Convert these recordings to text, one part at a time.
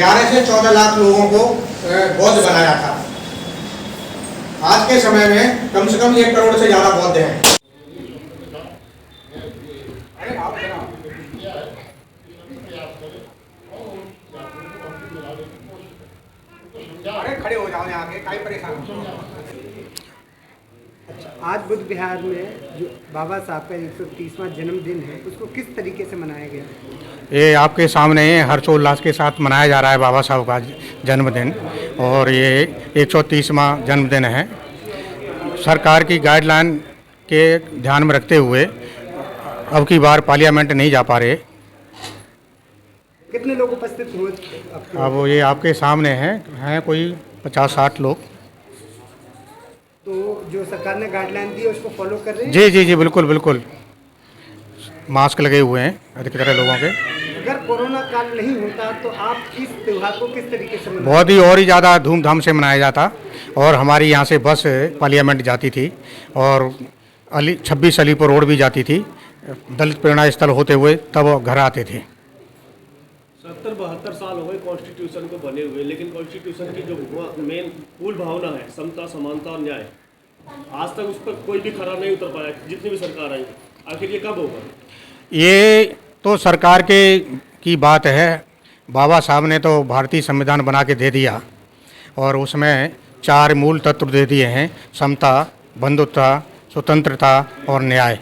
11 से 14 लाख लोगों को बौद्ध बनाया था। आज के समय में कम से कम 1 करोड़ से ज़्यादा बौद्ध हैं। अरे खड़े हो जाओ यहाँ के, काहे परेशान हो? अच्छा, आज बुद्ध विहार में जो बाबा साहब का 130वां जन्मदिन है उसको किस तरीके से मनाया गया? ये आपके सामने हर्षोल्लास के साथ मनाया जा रहा है बाबा साहब का जन्मदिन, और ये 130वां जन्मदिन है। सरकार की गाइडलाइन के ध्यान में रखते हुए अब की बार पार्लियामेंट नहीं जा पा रहे। कितने लोग उपस्थित हुए? अब ये आपके सामने हैं कोई 50-60 लोग। तो जो सरकार ने गाइडलाइन दी है उसको फॉलो कर रहे हैं? जी जी जी, बिल्कुल बिल्कुल, मास्क लगे हुए हैं अधिकतर लोगों के। अगर कोरोना काल नहीं होता तो आप इस त्यौहार को किस तरीके से मनाते? बहुत ही और ही ज़्यादा धूमधाम से मनाया जाता, और हमारी यहाँ से बस पार्लियामेंट जाती थी और 26 अलीपुर रोड भी जाती थी, दलित प्रेरणा स्थल होते हुए तब घर आते थे। 70-72 साल हो गए कॉन्स्टिट्यूशन को बने हुए, लेकिन कॉन्स्टिट्यूशन की जो मेन मूल भावना है समता, समानता और न्याय, आज तक उस पर कोई भी खरा नहीं उतर पाया, जितनी भी सरकार आई। आखिर ये कब होगा? ये तो सरकार की बात है। बाबा साहब ने तो भारतीय संविधान बना के दे दिया, और उसमें 4 मूल तत्व दे दिए हैं: समता, बंधुत्व, स्वतंत्रता और न्याय।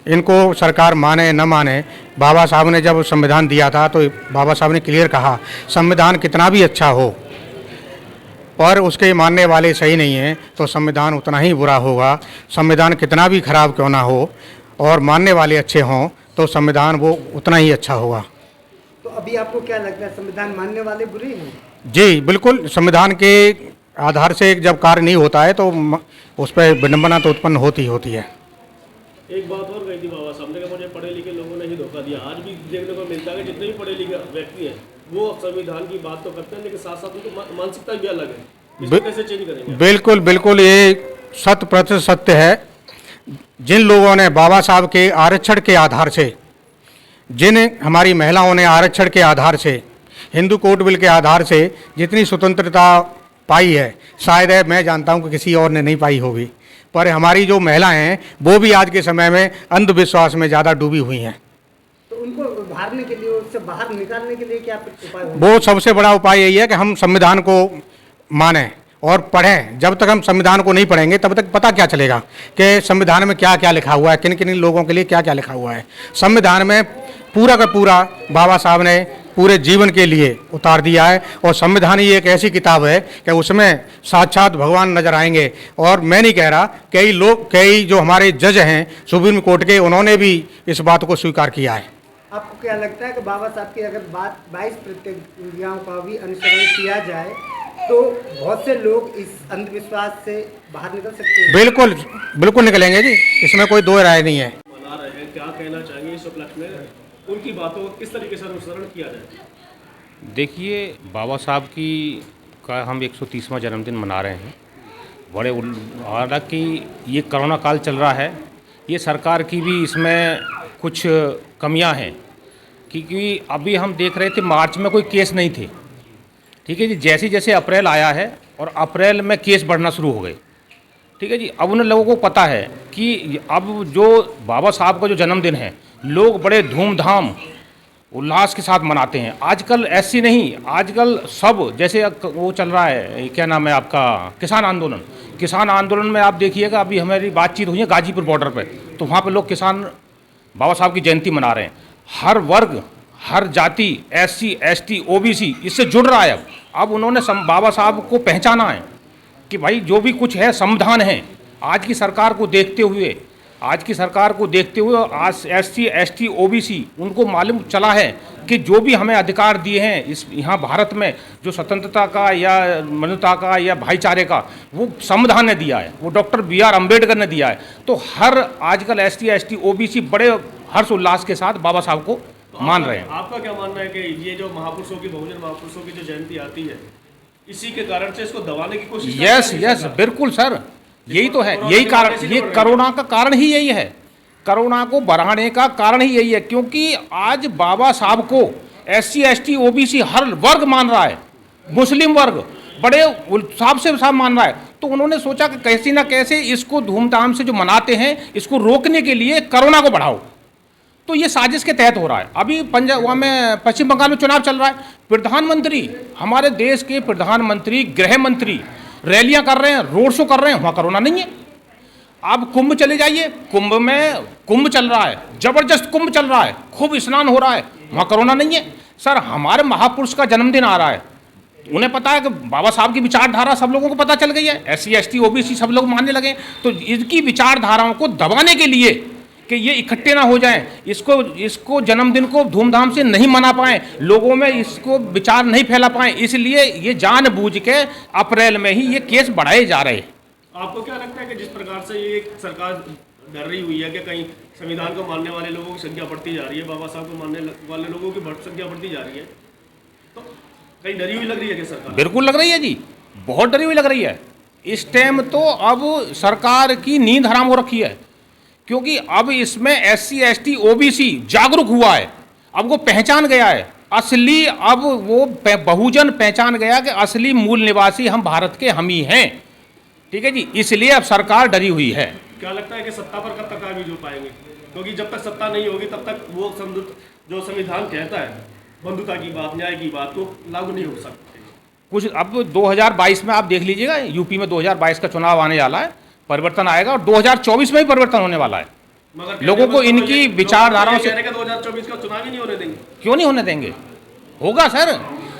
इनको सरकार माने न माने, बाबा साहब ने जब संविधान दिया था तो बाबा साहब ने क्लियर कहा, संविधान कितना भी अच्छा हो पर उसके मानने वाले सही नहीं हैं तो संविधान उतना ही बुरा होगा। संविधान कितना भी खराब क्यों ना हो और मानने वाले अच्छे हों तो संविधान वो उतना ही अच्छा होगा। तो अभी आपको क्या लगता है, संविधान मानने वाले बुरे हैं? जी बिल्कुल, संविधान के आधार से जब कार्य नहीं होता है तो उस पर विडंबना तो उत्पन्न होती है। एक बात और कही थी बाबा साहब ने कि मुझे पढ़े लिखे लोगों ने ही धोखा दिया। आज भी देखने को मिलता है कि जितने भी पढ़े लिखे व्यक्ति हैं वो संविधान की बात तो करते हैं, लेकिन साथ साथ उनकी मानसिकता भी अलग है। इसको कैसे चेंज करेंगे? बिल्कुल बिल्कुल, ये 100% सत्य है। जिन लोगों ने बाबा साहब के आरक्षण के आधार से, जिन हमारी महिलाओं ने आरक्षण के आधार से, हिंदू कोड बिल के आधार से जितनी स्वतंत्रता पाई है, शायद है मैं जानता हूँ कि किसी और ने नहीं पाई होगी, पर हमारी जो महिलाएं हैं वो भी आज के समय में अंधविश्वास में ज़्यादा डूबी हुई हैं। तो उनको उभारने के लिए, उससे बाहर निकालने के लिए क्या उपाय होंगे? वो सबसे बड़ा उपाय यही है कि हम संविधान को मानें और पढ़ें। जब तक हम संविधान को नहीं पढ़ेंगे तब तक पता क्या चलेगा कि संविधान में क्या क्या लिखा हुआ है, किन किन लोगों के लिए क्या क्या लिखा हुआ है। संविधान में पूरा का पूरा बाबा साहब ने पूरे जीवन के लिए उतार दिया है, और संविधान ही एक ऐसी किताब है कि उसमें साक्षात भगवान नजर आएंगे। और मैं नहीं कह रहा, कई जो हमारे जज हैं सुप्रीम कोर्ट के, उन्होंने भी इस बात को स्वीकार किया है। आपको क्या लगता है कि बाबा साहब की अगर 22 प्रतिज्ञाओं का भी अनुसरण किया जाए तो बहुत से लोग इस अंधविश्वास से बाहर निकल सकते हैं? बिल्कुल बिल्कुल निकलेंगे जी, इसमें कोई दो राय नहीं है। मना रहे हैं, क्या कहना चाहेंगे इस उपलक्ष्य में? उनकी बातों को किस तरीके से अनुसरण किया जाए? देखिए, बाबा साहब का हम 130वां जन्मदिन मना रहे हैं बड़े। हालांकि ये कोरोना काल चल रहा है, ये सरकार की भी इसमें कुछ कमियां हैं, क्योंकि अभी हम देख रहे थे मार्च में कोई केस नहीं थे, ठीक है जी। जैसे जैसे अप्रैल आया है और अप्रैल में केस बढ़ना शुरू हो गए, ठीक है जी। अब उन लोगों को पता है कि अब जो बाबा साहब का जो जन्मदिन है लोग बड़े धूमधाम उल्लास के साथ मनाते हैं। आजकल ऐसी नहीं, आजकल सब जैसे वो चल रहा है, क्या नाम है आपका, किसान आंदोलन। किसान आंदोलन में आप देखिएगा, अभी हमारी बातचीत हुई है गाजीपुर बॉर्डर पे, तो वहाँ पे लोग किसान बाबा साहब की जयंती मना रहे हैं। हर वर्ग, हर जाति, SC ST OBC इससे जुड़ रहा है। अब उन्होंने बाबा साहब को पहचाना है कि भाई जो भी कुछ है संविधान है। आज की सरकार को देखते हुए आज आज SC ST OBC उनको मालूम चला है कि जो भी हमें अधिकार दिए हैं इस यहाँ भारत में, जो स्वतंत्रता का या मानवता का या भाईचारे का, वो संविधान ने दिया है, वो डॉक्टर BR अम्बेडकर ने दिया है। तो हर आजकल SC ST OBC बड़े हर्ष उल्लास के साथ बाबा साहब को मान रहे हैं। आपका क्या मानना है कि ये जो महापुरुषों की, बहुजन महापुरुषों की जो जयंती आती है, इसी के कारण से इसको दबाने की कोशिश? यस बिल्कुल सर, यही तो है, यही कारण, ये कोरोना का कारण ही यही है। कोरोना को बढ़ाने का कारण ही यही है, क्योंकि आज बाबा साहब को SC ST OBC हर वर्ग मान रहा है। मुस्लिम वर्ग बड़े साफ से साफ मान रहा है। तो उन्होंने सोचा कि कैसे ना कैसे इसको धूमधाम से जो मनाते हैं इसको रोकने के लिए कोरोना को बढ़ाओ। तो ये साजिश के तहत हो रहा है। अभी पंजाब वहाँ में पश्चिम बंगाल में चुनाव चल रहा है, प्रधानमंत्री, हमारे देश के प्रधानमंत्री, गृह मंत्री रैलियां कर रहे हैं, रोड शो कर रहे हैं, वहाँ कोरोना नहीं है। आप कुंभ चले जाइए, कुंभ में कुंभ चल रहा है, जबरदस्त कुंभ चल रहा है, खूब स्नान हो रहा है, वहाँ कोरोना नहीं है। सर हमारे महापुरुष का जन्मदिन आ रहा है, उन्हें पता है कि बाबा साहब की विचारधारा सब लोगों को पता चल गई है, SC ST OBC सब लोग मानने लगे। तो इनकी विचारधाराओं को दबाने के लिए कि ये इकट्ठे ना हो जाएं, इसको जन्मदिन को धूमधाम से नहीं मना पाएं, लोगों में इसको विचार नहीं फैला पाएं, इसलिए ये जानबूझ के अप्रैल में ही ये केस बढ़ाए जा रहे हैं। आपको क्या लगता है कि जिस प्रकार से ये सरकार डर रही हुई है कि कहीं संविधान को मानने वाले लोगों की संख्या बढ़ती जा रही है, बाबा साहब को मानने वाले लोगों की संख्या बढ़ती जा रही है, तो कहीं डरी हुई लग रही है कि सरकार? बिल्कुल लग रही है जी, बहुत डरी हुई लग रही है। इस टाइम तो अब सरकार की नींद हराम हो रखी है, क्योंकि अब इसमें SC ST OBC जागरूक हुआ है, अब वो पहचान गया है असली, अब वो बहुजन पहचान गया कि असली मूल निवासी हम भारत के हम ही हैं। ठीक है जी, इसलिए अब सरकार डरी हुई है। क्या लगता है कि सत्ता पर कब तक काबिज हो पाएंगे? क्योंकि जब तक सत्ता नहीं होगी तब तक वो जो संविधान कहता है बंधुता की बात, न्याय की बात, तो लागू नहीं हो सकती। कुछ अब 2022 में आप देख लीजिएगा, यूपी में 2022 का चुनाव आने वाला है, परिवर्तन आएगा और 2024 में भी परिवर्तन होने वाला है। मगर लोगों को इनकी विचारधाराओं से 2024 का चुनाव ही नहीं होने देंगे। क्यों नहीं होने देंगे? होगा सर।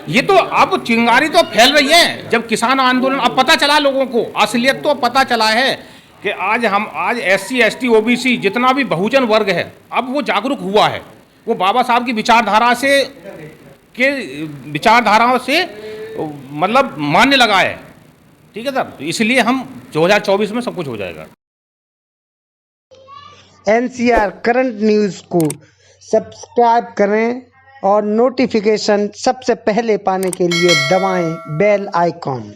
ये तो अब चिंगारी तो फैल रही है। जब किसान आंदोलन, अब पता चला लोगों को, असलियत तो पता चला है कि आज SC ST OBC जितना भी बहुजन वर्ग है अब वो जागरूक हुआ है, वो बाबा साहब की विचारधाराओं से मतलब मानने लगा है। ठीक है सर, तो इसलिए हम 2024 में सब कुछ हो जाएगा। NCR करंट न्यूज़ को सब्सक्राइब करें और नोटिफिकेशन सबसे पहले पाने के लिए दबाएं बेल आइकॉन।